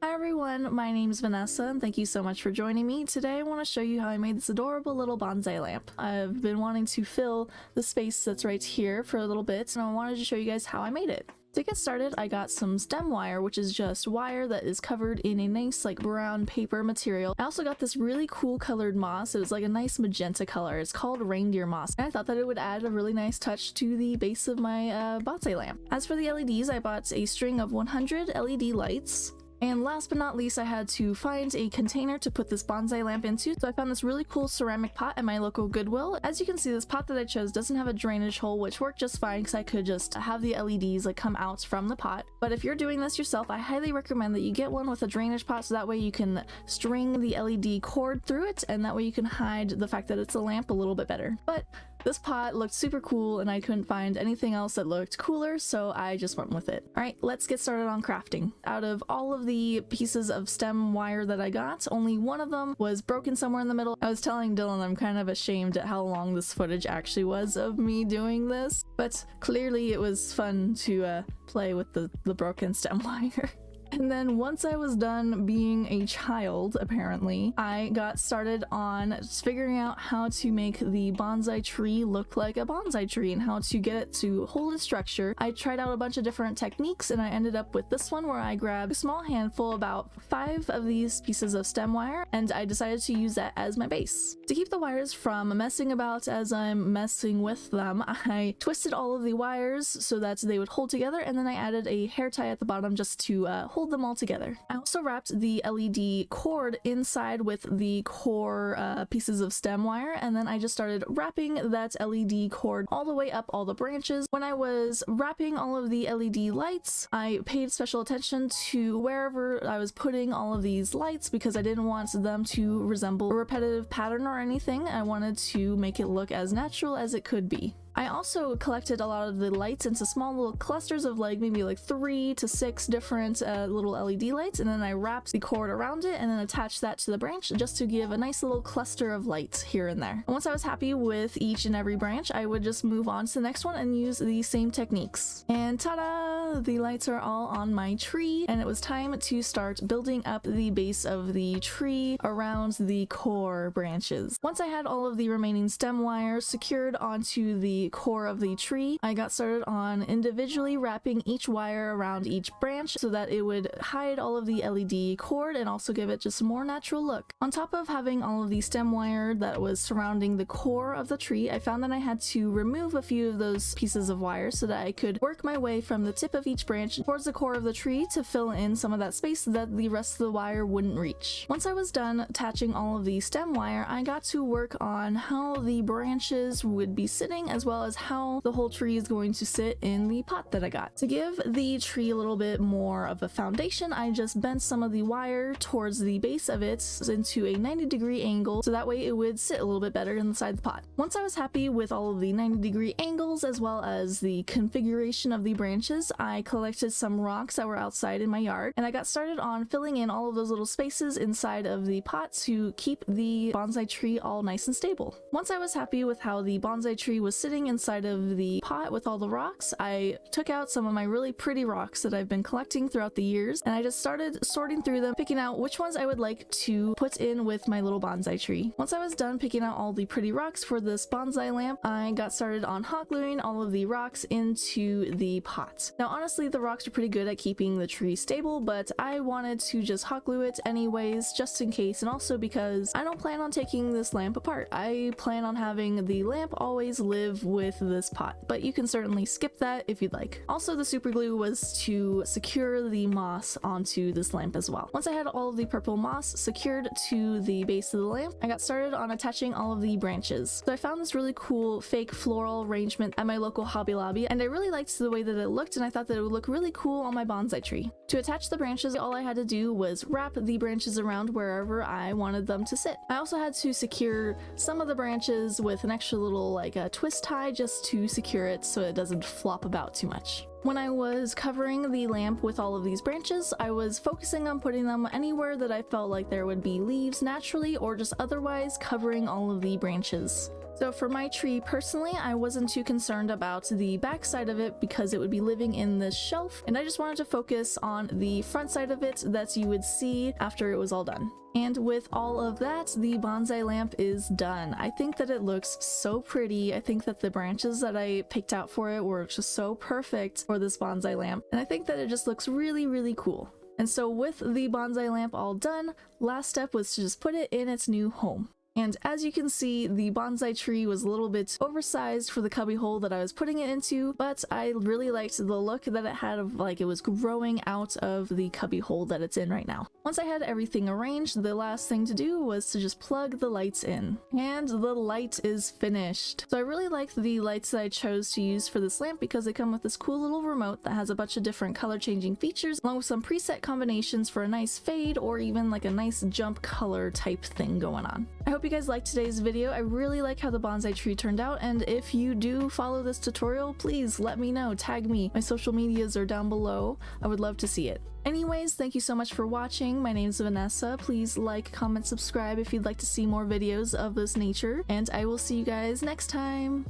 Hi everyone, my name is Vanessa and thank you so much for joining me. Today I want to show you how I made this adorable little bonsai lamp. I've been wanting to fill the space that's right here for a little bit and I wanted to show you guys how I made it. To get started, I got some stem wire, which is just wire that is covered in a nice like brown paper material. I also got this really cool colored moss. It was like a nice magenta color. It's called reindeer moss. And I thought that it would add a really nice touch to the base of my bonsai lamp. As for the LEDs, I bought a string of 100 LED lights. And last but not least, I had to find a container to put this bonsai lamp into, so I found this really cool ceramic pot at my local Goodwill. As you can see, this pot that I chose doesn't have a drainage hole, which worked just fine because I could just have the LEDs like come out from the pot. But if you're doing this yourself, I highly recommend that you get one with a drainage pot so that way you can string the LED cord through it, and that way you can hide the fact that it's a lamp a little bit better. But this pot looked super cool and I couldn't find anything else that looked cooler, so I just went with it. Alright, let's get started on crafting. Out of all of the pieces of stem wire that I got, only one of them was broken somewhere in the middle. I was telling Dylan I'm kind of ashamed at how long this footage actually was of me doing this, but clearly it was fun to play with the broken stem wire. And then once I was done being a child, apparently, I got started on figuring out how to make the bonsai tree look like a bonsai tree and how to get it to hold its structure. I tried out a bunch of different techniques and I ended up with this one where I grabbed a small handful, about 5 of these pieces of stem wire, and I decided to use that as my base. To keep the wires from messing about as I'm messing with them, I twisted all of the wires so that they would hold together, and then I added a hair tie at the bottom just to hold them all together. I also wrapped the LED cord inside with the core pieces of stem wire, and then I just started wrapping that LED cord all the way up all the branches. When I was wrapping all of the LED lights, I paid special attention to wherever I was putting all of these lights because I didn't want them to resemble a repetitive pattern or anything. I wanted to make it look as natural as it could be. I also collected a lot of the lights into small little clusters of maybe 3 to 6 different little LED lights, and then I wrapped the cord around it and then attached that to the branch just to give a nice little cluster of lights here and there. And once I was happy with each and every branch, I would just move on to the next one and use the same techniques. And ta-da! The lights are all on my tree, and it was time to start building up the base of the tree around the core branches. Once I had all of the remaining stem wires secured onto the core of the tree, I got started on individually wrapping each wire around each branch so that it would hide all of the LED cord and also give it just a more natural look. On top of having all of the stem wire that was surrounding the core of the tree, I found that I had to remove a few of those pieces of wire so that I could work my way from the tip of each branch towards the core of the tree to fill in some of that space so that the rest of the wire wouldn't reach. Once I was done attaching all of the stem wire, I got to work on how the branches would be sitting as well as how the whole tree is going to sit in the pot that I got. To give the tree a little bit more of a foundation, I just bent some of the wire towards the base of it into a 90-degree angle so that way it would sit a little bit better inside the pot. Once I was happy with all of the 90-degree angles as well as the configuration of the branches, I collected some rocks that were outside in my yard and I got started on filling in all of those little spaces inside of the pot to keep the bonsai tree all nice and stable. Once I was happy with how the bonsai tree was sitting inside of the pot with all the rocks, I took out some of my really pretty rocks that I've been collecting throughout the years and I just started sorting through them, picking out which ones I would like to put in with my little bonsai tree. Once I was done picking out all the pretty rocks for this bonsai lamp, I got started on hot gluing all of the rocks into the pot. Now honestly, the rocks are pretty good at keeping the tree stable, but I wanted to just hot glue it anyways just in case, and also because I don't plan on taking this lamp apart. I plan on having the lamp always live with this pot, but you can certainly skip that if you'd like. Also, the super glue was to secure the moss onto this lamp as well. Once I had all of the purple moss secured to the base of the lamp, I got started on attaching all of the branches. So I found this really cool fake floral arrangement at my local Hobby Lobby, and I really liked the way that it looked, and I thought that it would look really cool on my bonsai tree. To attach the branches, all I had to do was wrap the branches around wherever I wanted them to sit. I also had to secure some of the branches with an extra little twist tie just to secure it so it doesn't flop about too much. When I was covering the lamp with all of these branches, I was focusing on putting them anywhere that I felt like there would be leaves naturally or just otherwise covering all of the branches. So for my tree personally, I wasn't too concerned about the back side of it because it would be living in this shelf, and I just wanted to focus on the front side of it that you would see after it was all done. And with all of that, the bonsai lamp is done. I think that it looks so pretty. I think that the branches that I picked out for it were just so perfect for this bonsai lamp, and I think that it just looks really, really cool. And so with the bonsai lamp all done, last step was to just put it in its new home. And as you can see, the bonsai tree was a little bit oversized for the cubby hole that I was putting it into, but I really liked the look that it had of like it was growing out of the cubby hole that it's in right now. Once I had everything arranged, the last thing to do was to just plug the lights in. And the light is finished. So I really like the lights that I chose to use for this lamp because they come with this cool little remote that has a bunch of different color changing features along with some preset combinations for a nice fade or even like a nice jump color type thing going on. I hope you guys liked today's video. I really like how the bonsai tree turned out, and if you do follow this tutorial, please let me know, tag me. My social medias are down below. I would love to see it. Anyways, thank you so much for watching. My name is Vanessa. Please like, comment, subscribe if you'd like to see more videos of this nature, and I will see you guys next time.